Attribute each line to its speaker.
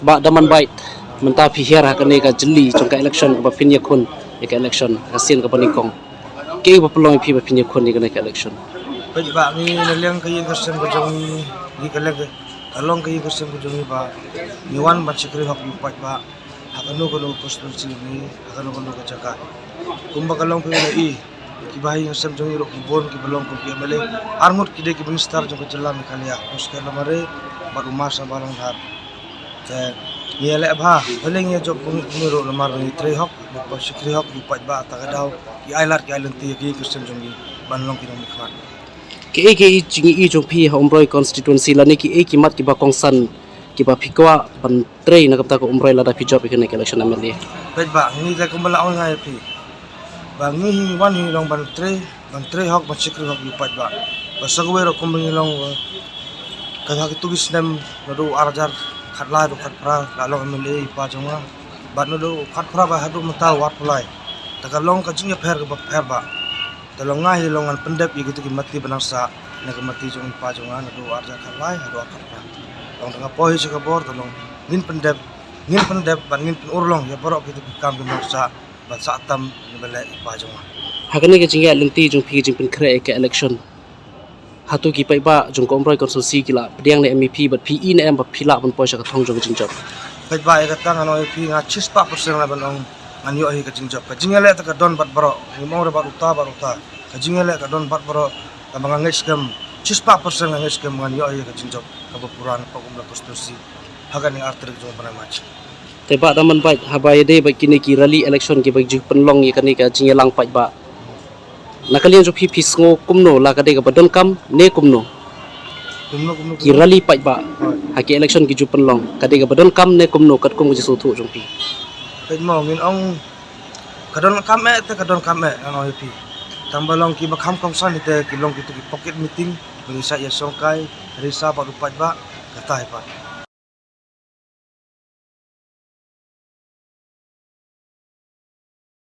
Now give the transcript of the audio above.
Speaker 1: ba daman bait menta pihir hakane ka jeli chungka election ba pinya khun ka election ka sin ka panikong ke ba pelong pi ba pinya khun ni ka election
Speaker 2: Pwede ba ni nalang kayo kasem ko jong ni kalag along kayo kasem ko jong ba ni wan ba sikri hak yupat ba hakano ko constituency ni hakano ko ka kumbaga long ko na kibahay yung sam jong iro kibon kibalong ko mele armut kide ki minister jong kajala mi kalia usker lamare baru masa balang har te yele ba beling ye job kumiro lamar ni tre hok ba sikri hok yupat ba tagadaw ki ailar ki ailan ti ki kasem jong ni banlong kinong mikmat
Speaker 1: ke jingi i jong pi hombroi constituency la ni ki mat ki ba kongsan ki ba phikwa pan tre na kapta ko umroi la da pi job ikene election ameli
Speaker 2: pet ba ni ta kumbala on ngai pi ba ni wan ni long ban tre hok ba sikri hok yupat ba basagwe ro kumbali long ka tugis nem do arjar khatla do khatpra la long ameli pa jonga ba no do khatpra ba hadu mata wat pulai ta long ka jinga pher ba talong ngai long an pendep i gitu ki mati banasa na ka mati jong pa jonga na do arjar khatlai hadu khatpra long tanga pohi se ka bor talong ngin pendep ban ngin pen urlong ya borok gitu kam banasa ba satam ni bala pa jonga
Speaker 1: hakane ke jinga lenti jong pi jing pen kre ka election hatu ki pai ba jong komroi consultancy ki la pediang ne mep but pi in em ba phila ban poisa ka thong jong jing job
Speaker 2: pet ba ka tang ano pi nga 6% la ban ong anyo hi ka jing job ka jingale ta ka don bat baro ni mo ra ba uta ka jingale ka don bat baro ka mga ngai scam 6% ngai scam anyo hi ka jing job ka puran pa kumla konstitusi haga ni arter jong pana mach
Speaker 1: te ba daman bait habai de ba kini ki rally election ki ba ju penlong ye kani ka jingelang pai ba nakalian jo phi pisngo kumno la ka de ka badon kam ne kumno ki rally pai ba ha ki election ki ju penlong ka de ka badon kam ne kumno kat kong ji so thu jong pi
Speaker 2: pet mo ngin ong kadon kame te kadon kame ano pi tambalong ki bakham kong san te ki long ki pocket meeting bisa ya songkai risa pa rupat ba kata pa